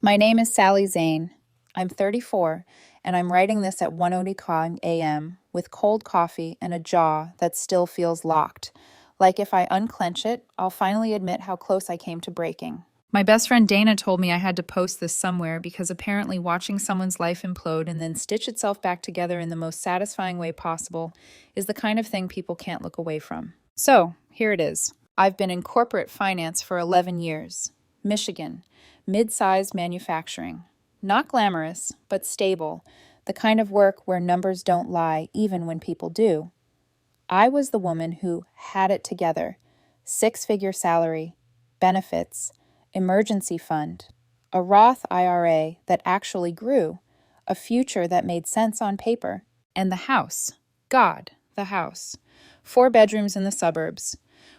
My name is Sally Zane. I'm 34, and I'm writing this at 1:05 a.m. with cold coffee and a jaw that still feels locked. Like if I unclench it, I'll finally admit how close I came to breaking. My best friend Dana told me I had to post this somewhere because apparently watching someone's life implode and then stitch itself back together in the most satisfying way possible is the kind of thing people can't look away from. So, here it is. I've been in corporate finance for 11 years. Michigan, mid-sized manufacturing. Not glamorous, but stable, the kind of work where numbers don't lie even when people do. I was the woman who had it together: six-figure salary, benefits, emergency fund, a Roth IRA that actually grew, a future that made sense on paper, and the house. God, the house. 4 bedrooms in the suburbs.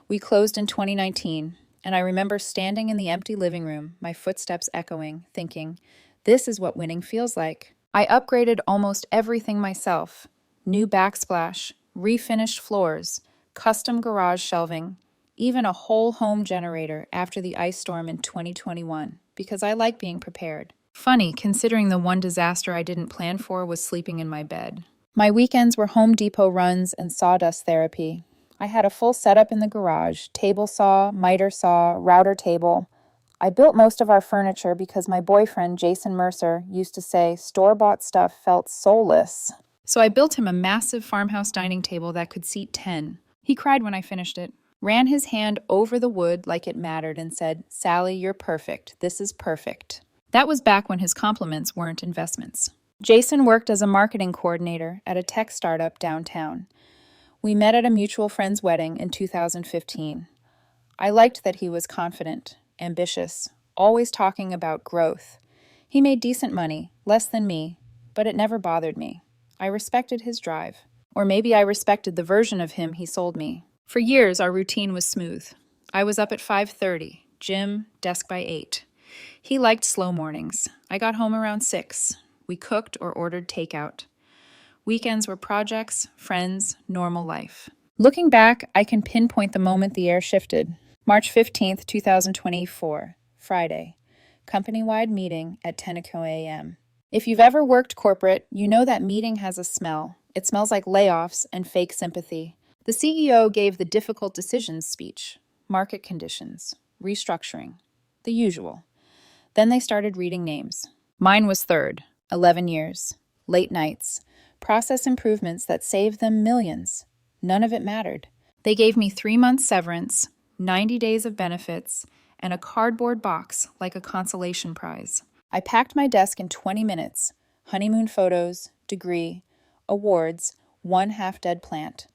We closed in 2019, and I remember standing in the empty living room, my footsteps echoing, thinking, this is what winning feels like. I upgraded almost everything myself: new backsplash, refinished floors, custom garage shelving, even a whole home generator after the ice storm in 2021, because I like being prepared. Funny, considering the one disaster I didn't plan for was sleeping in my bed. My weekends were Home Depot runs and sawdust therapy. I had a full setup in the garage: table saw, miter saw, router table. I built most of our furniture because my boyfriend, Jason Mercer, used to say store-bought stuff felt soulless. So I built him a massive farmhouse dining table that could seat 10. He cried when I finished it, ran his hand over the wood like it mattered, and said, Sally, you're perfect. This is perfect. That was back when his compliments weren't investments. Jason worked as a marketing coordinator at a tech startup downtown. We met at a mutual friend's wedding in 2015. I liked that he was confident, ambitious, always talking about growth. He made decent money, less than me, but it never bothered me. I respected his drive. Or maybe I respected the version of him he sold me. For years, our routine was smooth. I was up at 5:30, gym, desk by 8. He liked slow mornings. I got home around 6. We cooked or ordered takeout. Weekends were projects, friends, normal life. Looking back, I can pinpoint the moment the air shifted. March 15th, 2024, Friday. Company-wide meeting at 10 a.m. If you've ever worked corporate, you know that meeting has a smell. It smells like layoffs and fake sympathy. The CEO gave the difficult decisions speech: market conditions, restructuring, the usual. Then they started reading names. Mine was third, 11 years, late nights, process improvements that saved them millions. None of it mattered. They gave me 3 months severance, 90 days of benefits, and a cardboard box like a consolation prize. I packed my desk in 20 minutes. Honeymoon photos, degree, awards, one half-dead plant.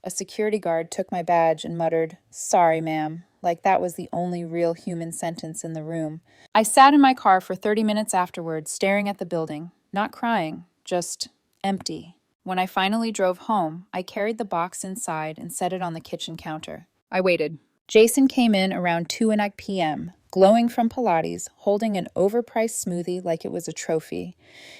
A security guard took my badge and muttered, "Sorry, ma'am," like that was the only real human sentence in the room. I sat in my car for 30 minutes afterward, staring at the building, not crying, just empty. When I finally drove home, I carried the box inside and set it on the kitchen counter. I waited. Jason came in around 2 p.m., glowing from Pilates, holding an overpriced smoothie like it was a trophy.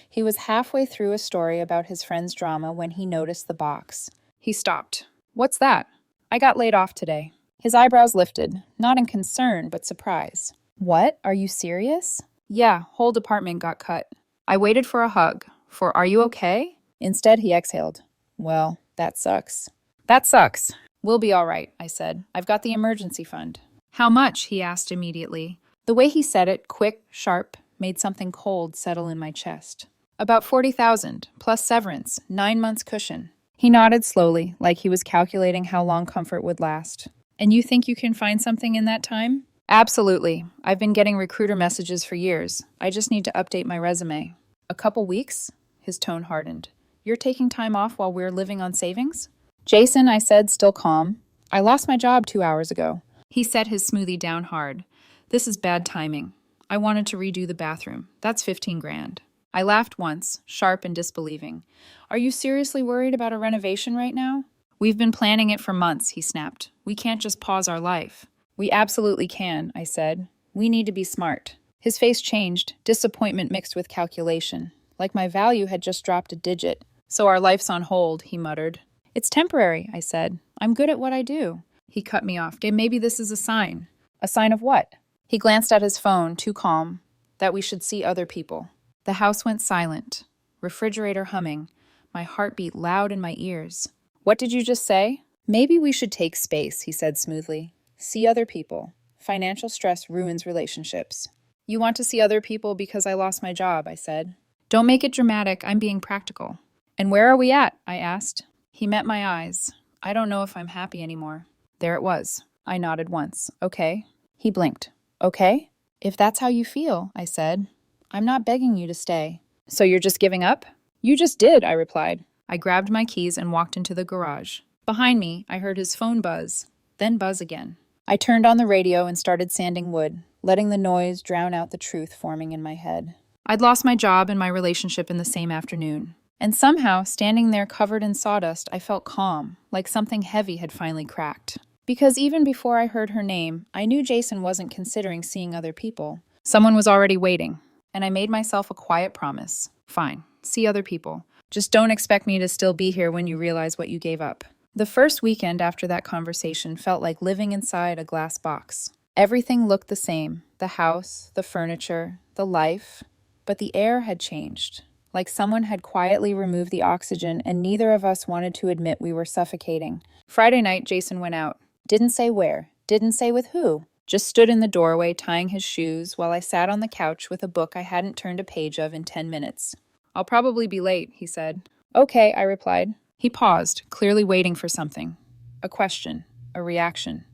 He was halfway through a story about his friend's drama when he noticed the box. He stopped. "What's that?" "I got laid off today." His eyebrows lifted, not in concern, but surprise. "What? Are you serious?" "Yeah, whole department got cut." I waited for a hug, for "Are you okay?" Instead, he exhaled. "Well, that sucks." "That sucks. We'll be all right," I said. "I've got the emergency fund." "How much?" he asked immediately. The way he said it, quick, sharp, made something cold settle in my chest. "About 40,000, plus severance, 9 months cushion." He nodded slowly, like he was calculating how long comfort would last. "And you think you can find something in that time?" "Absolutely. I've been getting recruiter messages for years. I just need to update my resume." "A couple weeks?" His tone hardened. "You're taking time off while we're living on savings?" "Jason," I said, still calm, "I lost my job 2 hours ago." He set his smoothie down hard. "This is bad timing. I wanted to redo the bathroom. That's 15 grand. I laughed once, sharp and disbelieving. "Are you seriously worried about a renovation right now?" "We've been planning it for months," he snapped. "We can't just pause our life." "We absolutely can," I said. "We need to be smart." His face changed, disappointment mixed with calculation, like my value had just dropped a digit. "So our life's on hold," he muttered. "It's temporary," I said. "I'm good at what I do." He cut me off. "Maybe this is a sign." "A sign of what?" He glanced at his phone, too calm. that we should see other people. The house went silent, refrigerator humming, my heartbeat loud in my ears. What did you just say? Maybe we should take space, he said smoothly. See other people. Financial stress ruins relationships. You want to see other people because I lost my job, I said. Don't make it dramatic, I'm being practical. And where are we at? I asked. He met my eyes. I don't know if I'm happy anymore. There it was. I nodded once. Okay. He blinked. Okay? If that's how you feel, I said. I'm not begging you to stay. So you're just giving up? You just did, I replied. I grabbed my keys and walked into the garage. Behind me, I heard his phone buzz, then buzz again. I turned on the radio and started sanding wood, letting the noise drown out the truth forming in my head. I'd lost my job and my relationship in the same afternoon. And somehow, standing there covered in sawdust, I felt calm, like something heavy had finally cracked. Because even before I heard her name, I knew Jason wasn't considering seeing other people. Someone was already waiting, and I made myself a quiet promise. Fine, see other people. Just don't expect me to still be here when you realize what you gave up. The first weekend after that conversation felt like living inside a glass box. Everything looked the same, the house, the furniture, the life, but the air had changed. Like someone had quietly removed the oxygen and neither of us wanted to admit we were suffocating. Friday night, Jason went out. Didn't say where, didn't say with who. Just stood in the doorway tying his shoes while I sat on the couch with a book I hadn't turned a page of in 10 minutes. I'll probably be late, he said. Okay, I replied. He paused, clearly waiting for something. A question, a reaction.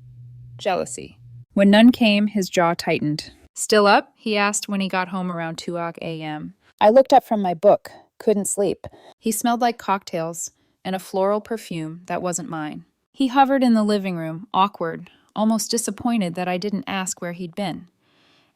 Jealousy. When none came, his jaw tightened. Still up? He asked when he got home around 2 a.m. I looked up from my book, couldn't sleep. He smelled like cocktails and a floral perfume that wasn't mine. He hovered in the living room, awkward, almost disappointed that I didn't ask where he'd been.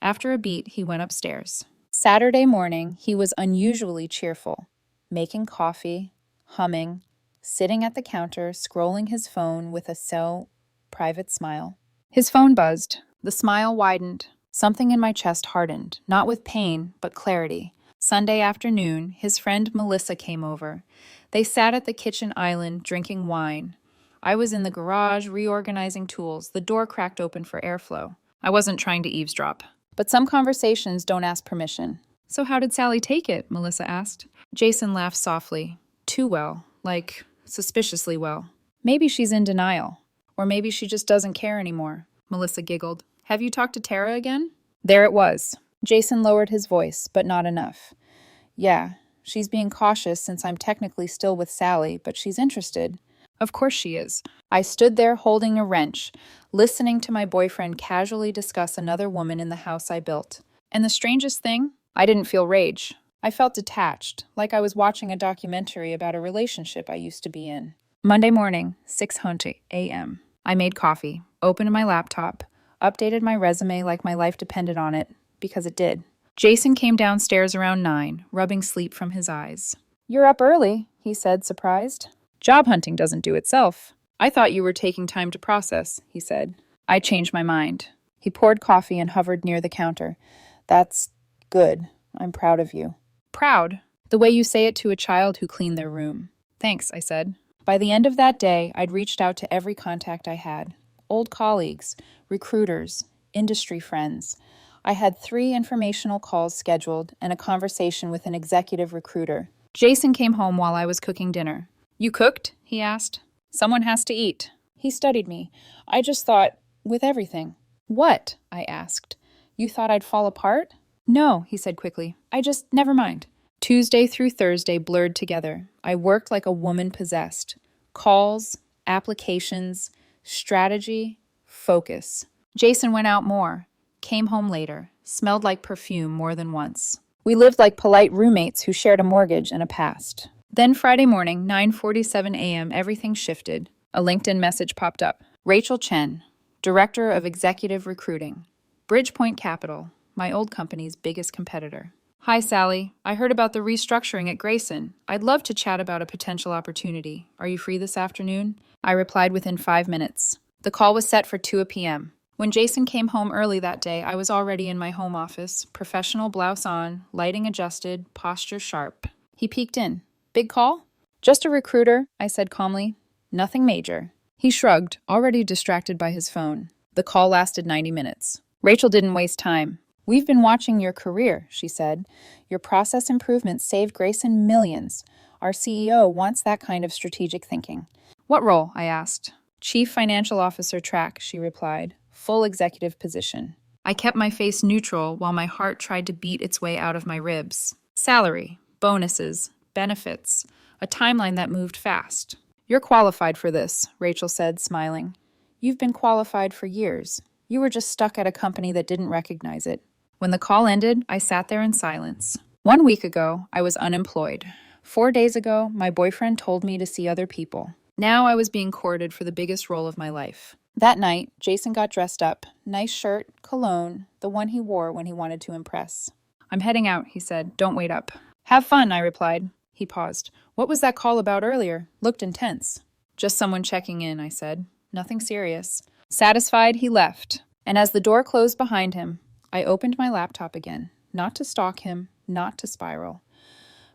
After a beat, he went upstairs. Saturday morning, he was unusually cheerful, making coffee, humming, sitting at the counter, scrolling his phone with a private smile. His phone buzzed. The smile widened. Something in my chest hardened, not with pain, but clarity. Sunday afternoon, his friend Melissa came over. They sat at the kitchen island, drinking wine. I was in the garage, reorganizing tools. The door cracked open for airflow. I wasn't trying to eavesdrop. But some conversations don't ask permission. So how did Sally take it? Melissa asked. Jason laughed softly. Too well. Like, suspiciously well. Maybe she's in denial. Or maybe she just doesn't care anymore. Melissa giggled. Have you talked to Tara again? There it was. Jason lowered his voice, but not enough. Yeah, she's being cautious since I'm technically still with Sally, but she's interested. Of course she is. I stood there holding a wrench, listening to my boyfriend casually discuss another woman in the house I built. And the strangest thing, I didn't feel rage. I felt detached, like I was watching a documentary about a relationship I used to be in. Monday morning, 6:00 a.m. I made coffee, opened my laptop, updated my resume like my life depended on it, because it did. Jason came downstairs around 9, rubbing sleep from his eyes. You're up early, he said, surprised. Job hunting doesn't do itself. I thought you were taking time to process, he said. I changed my mind. He poured coffee and hovered near the counter. That's good. I'm proud of you. Proud? The way you say it to a child who cleaned their room. Thanks, I said. By the end of that day, I'd reached out to every contact I had. Old colleagues, recruiters, industry friends. I had 3 informational calls scheduled and a conversation with an executive recruiter. Jason came home while I was cooking dinner. You cooked? He asked. Someone has to eat. He studied me. I just thought, with everything. What? I asked. You thought I'd fall apart? No, he said quickly. Never mind. Tuesday through Thursday blurred together. I worked like a woman possessed. Calls, applications, strategy, focus. Jason went out more, came home later, smelled like perfume more than once. We lived like polite roommates who shared a mortgage and a past. Then Friday morning, 9:47 a.m., everything shifted. A LinkedIn message popped up. Rachel Chen, Director of Executive Recruiting. Bridgepoint Capital, my old company's biggest competitor. Hi, Sally. I heard about the restructuring at Grayson. I'd love to chat about a potential opportunity. Are you free this afternoon? I replied within 5 minutes. The call was set for 2 p.m. When Jason came home early that day, I was already in my home office, professional blouse on, lighting adjusted, posture sharp. He peeked in. Big call? Just a recruiter, I said calmly. Nothing major. He shrugged, already distracted by his phone. The call lasted 90 minutes. Rachel didn't waste time. We've been watching your career, she said. Your process improvements saved Grayson millions. Our CEO wants that kind of strategic thinking. What role? I asked. Chief Financial Officer track, she replied. Full executive position. I kept my face neutral while my heart tried to beat its way out of my ribs. Salary, bonuses, benefits, a timeline that moved fast. You're qualified for this, Rachel said, smiling. You've been qualified for years. You were just stuck at a company that didn't recognize it. When the call ended, I sat there in silence. 1 week ago, I was unemployed. 4 days ago, my boyfriend told me to see other people. Now I was being courted for the biggest role of my life. That night, Jason got dressed up. Nice shirt, cologne, the one he wore when he wanted to impress. I'm heading out, he said. Don't wait up. Have fun, I replied. He paused. What was that call about earlier? Looked intense. Just someone checking in, I said. Nothing serious. Satisfied, he left. And as the door closed behind him, I opened my laptop again, not to stalk him, not to spiral,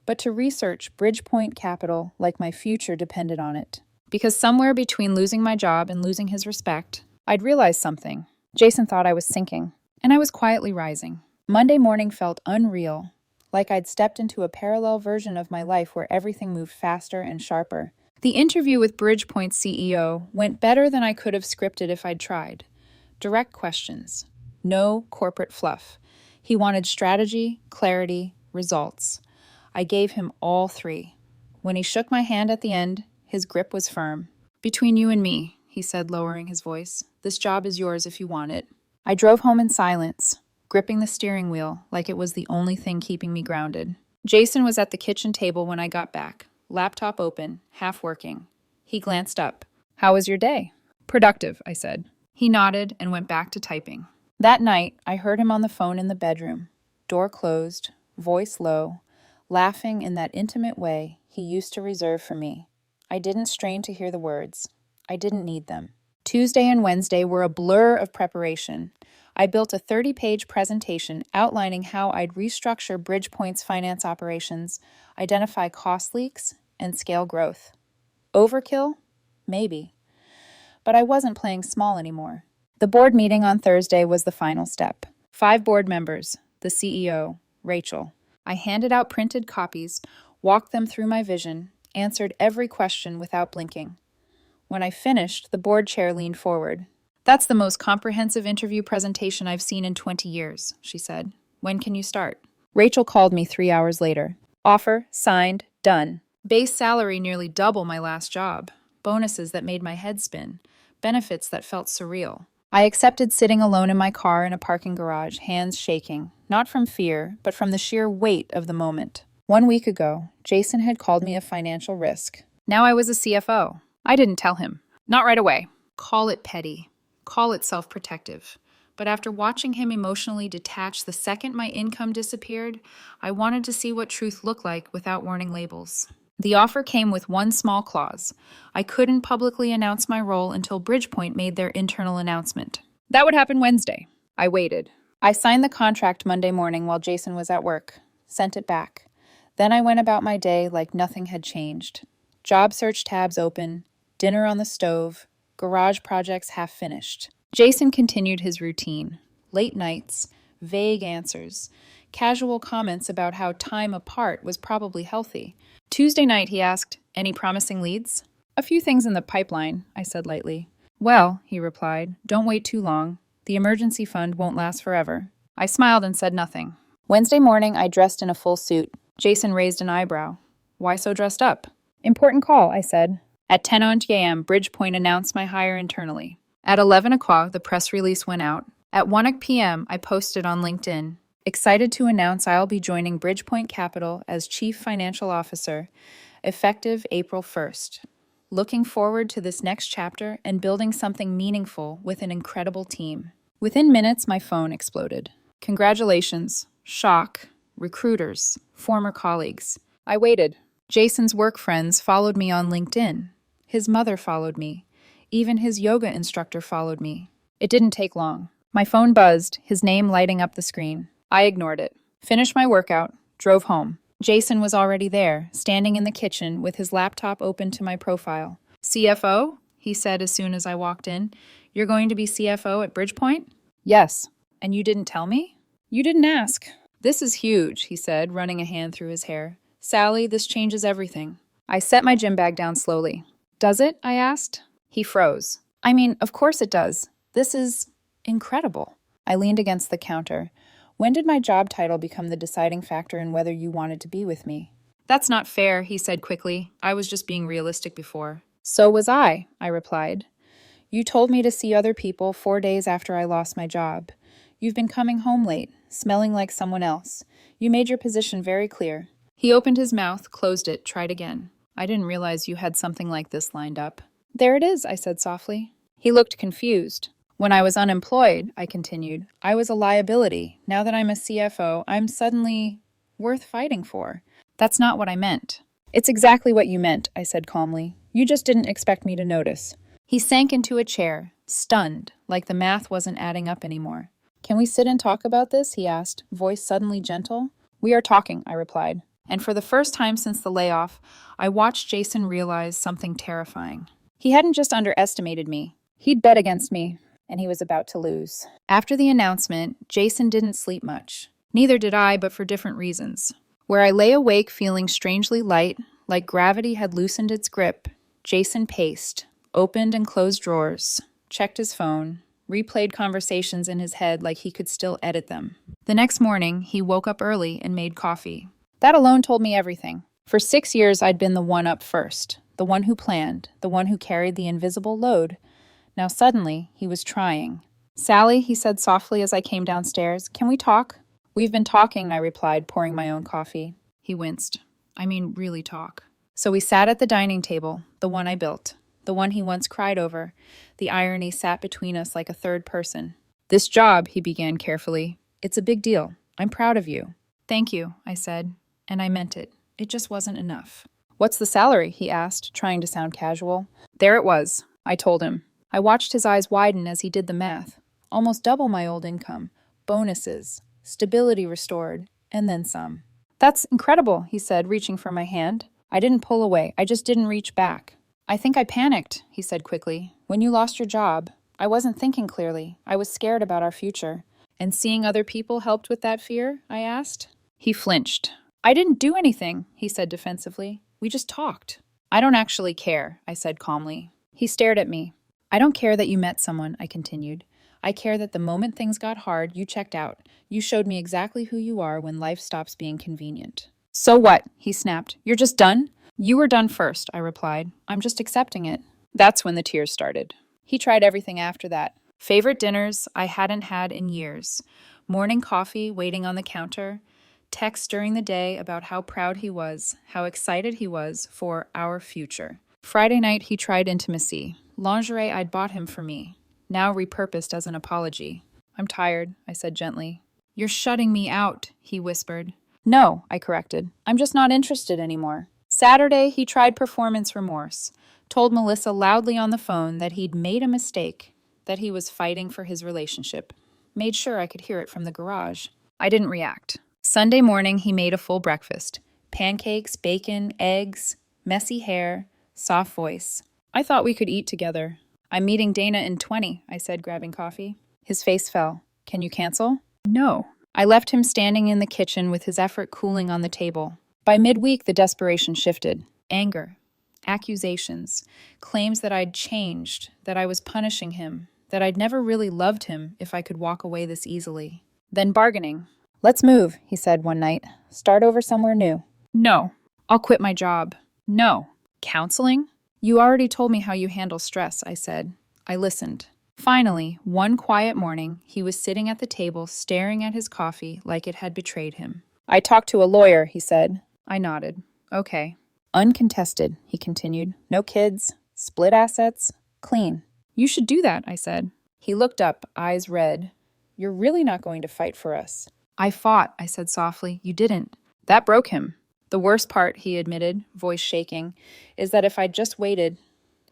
but to research Bridgepoint Capital like my future depended on it. Because somewhere between losing my job and losing his respect, I'd realized something. Jason thought I was sinking, and I was quietly rising. Monday morning felt unreal, like I'd stepped into a parallel version of my life where everything moved faster and sharper. The interview with Bridgepoint's CEO went better than I could have scripted if I'd tried. Direct questions. No corporate fluff. He wanted strategy, clarity, results. I gave him all three. When he shook my hand at the end, his grip was firm. Between you and me, he said, lowering his voice, this job is yours if you want it. I drove home in silence, gripping the steering wheel like it was the only thing keeping me grounded. Jason was at the kitchen table when I got back, laptop open, half working. He glanced up. How was your day? Productive, I said. He nodded and went back to typing. That night, I heard him on the phone in the bedroom. Door closed, voice low, laughing in that intimate way he used to reserve for me. I didn't strain to hear the words. I didn't need them. Tuesday and Wednesday were a blur of preparation. I built a 30-page presentation outlining how I'd restructure Bridgepoint's finance operations, identify cost leaks, and scale growth. Overkill? Maybe. But I wasn't playing small anymore. The board meeting on Thursday was the final step. 5 board members, the CEO, Rachel. I handed out printed copies, walked them through my vision, answered every question without blinking. When I finished, the board chair leaned forward. That's the most comprehensive interview presentation I've seen in 20 years, she said. When can you start? Rachel called me 3 hours later. Offer, signed, done. Base salary nearly double my last job. Bonuses that made my head spin. Benefits that felt surreal. I accepted sitting alone in my car in a parking garage, hands shaking, not from fear, but from the sheer weight of the moment. 1 week ago, Jason had called me a financial risk. Now I was a CFO. I didn't tell him. Not right away. Call it petty. Call it self-protective. But after watching him emotionally detach the second my income disappeared, I wanted to see what truth looked like without warning labels. The offer came with one small clause. I couldn't publicly announce my role until Bridgepoint made their internal announcement. That would happen Wednesday. I waited. I signed the contract Monday morning while Jason was at work. Sent it back. Then I went about my day like nothing had changed. Job search tabs open, dinner on the stove, garage projects half finished. Jason continued his routine. Late nights, vague answers, casual comments about how time apart was probably healthy. Tuesday night he asked, any promising leads? A few things in the pipeline, I said lightly. Well, he replied, don't wait too long. The emergency fund won't last forever. I smiled and said nothing. Wednesday morning I dressed in a full suit. Jason raised an eyebrow. Why so dressed up? Important call, I said. At 10:00 a.m., Bridgepoint announced my hire internally. At 11 o'clock, the press release went out. At 1 p.m., I posted on LinkedIn, excited to announce I'll be joining Bridgepoint Capital as Chief Financial Officer, effective April 1st. Looking forward to this next chapter and building something meaningful with an incredible team. Within minutes, my phone exploded. Congratulations. Shock. Recruiters. Former colleagues. I waited. Jason's work friends followed me on LinkedIn. His mother followed me. Even his yoga instructor followed me. It didn't take long. My phone buzzed, his name lighting up the screen. I ignored it. Finished my workout, drove home. Jason was already there, standing in the kitchen with his laptop open to my profile. CFO? He said as soon as I walked in. You're going to be CFO at Bridgepoint? Yes. And you didn't tell me? You didn't ask. This is huge, he said, running a hand through his hair. Sally, this changes everything. I set my gym bag down slowly. Does it? I asked. He froze. I mean, of course it does. This is incredible. I leaned against the counter. When did my job title become the deciding factor in whether you wanted to be with me? That's not fair, he said quickly. I was just being realistic before. So was I replied. You told me to see other people 4 days after I lost my job. You've been coming home late, smelling like someone else. You made your position very clear. He opened his mouth, closed it, tried again. I didn't realize you had something like this lined up. There it is, I said softly. He looked confused. When I was unemployed, I continued, I was a liability. Now that I'm a CFO, I'm suddenly worth fighting for. That's not what I meant. It's exactly what you meant, I said calmly. You just didn't expect me to notice. He sank into a chair, stunned, like the math wasn't adding up anymore. Can we sit and talk about this? He asked, voice suddenly gentle. We are talking, I replied. And for the first time since the layoff, I watched Jason realize something terrifying. He hadn't just underestimated me. He'd bet against me, and he was about to lose. After the announcement, Jason didn't sleep much. Neither did I, but for different reasons. Where I lay awake feeling strangely light, like gravity had loosened its grip, Jason paced, opened and closed drawers, checked his phone, replayed conversations in his head like he could still edit them. The next morning, he woke up early and made coffee. That alone told me everything. For 6 years, I'd been the one up first, the one who planned, the one who carried the invisible load. Now suddenly, he was trying. Sally, he said softly as I came downstairs, can we talk? We've been talking, I replied, pouring my own coffee. He winced. I mean, really talk. So we sat at the dining table, the one I built, the one he once cried over. The irony sat between us like a third person. This job, he began carefully, it's a big deal. I'm proud of you. Thank you, I said, and I meant it. It just wasn't enough. What's the salary? He asked, trying to sound casual. There it was, I told him. I watched his eyes widen as he did the math. Almost double my old income. Bonuses. Stability restored. And then some. That's incredible, he said, reaching for my hand. I didn't pull away. I just didn't reach back. I think I panicked, he said quickly. When you lost your job, I wasn't thinking clearly. I was scared about our future. And seeing other people helped with that fear? I asked. He flinched. I didn't do anything, he said defensively. We just talked. I don't actually care, I said calmly. He stared at me. I don't care that you met someone, I continued. I care that the moment things got hard, you checked out. You showed me exactly who you are when life stops being convenient. So what? He snapped. You're just done? You were done first, I replied. I'm just accepting it. That's when the tears started. He tried everything after that. Favorite dinners I hadn't had in years. Morning coffee waiting on the counter. Texts during the day about how proud he was, how excited he was for our future. Friday night he tried intimacy. Lingerie I'd bought him for me, now repurposed as an apology. I'm tired, I said gently. You're shutting me out, he whispered. No, I corrected. I'm just not interested anymore. Saturday, he tried performance remorse, told Melissa loudly on the phone that he'd made a mistake, that he was fighting for his relationship. Made sure I could hear it from the garage. I didn't react. Sunday morning, he made a full breakfast. Pancakes, bacon, eggs, messy hair, soft voice. I thought we could eat together. I'm meeting Dana in 20, I said, grabbing coffee. His face fell. Can you cancel? No. I left him standing in the kitchen with his effort cooling on the table. By midweek, the desperation shifted. Anger, accusations, claims that I'd changed, that I was punishing him, that I'd never really loved him if I could walk away this easily. Then bargaining. Let's move, he said one night. Start over somewhere new. No. I'll quit my job. No. Counseling? You already told me how you handle stress, I said. I listened. Finally, one quiet morning, he was sitting at the table staring at his coffee like it had betrayed him. I talked to a lawyer, he said. I nodded. Okay. Uncontested, he continued. No kids. Split assets. Clean. You should do that, I said. He looked up, eyes red. You're really not going to fight for us. I fought, I said softly. You didn't. That broke him. The worst part, he admitted, voice shaking, is that if I'd just waited,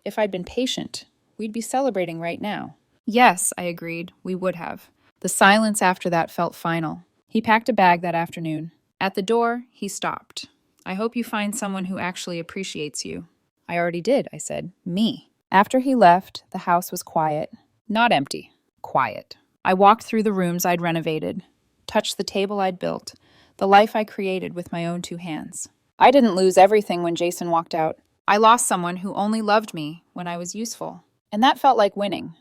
if I'd been patient, we'd be celebrating right now. Yes, I agreed, we would have. The silence after that felt final. He packed a bag that afternoon. At the door, he stopped. I hope you find someone who actually appreciates you. I already did, I said. Me. After he left, the house was quiet. Not empty. Quiet. I walked through the rooms I'd renovated. touch the table I'd built, the life I created with my own two hands. I didn't lose everything when Jason walked out. I lost someone who only loved me when I was useful. And that felt like winning.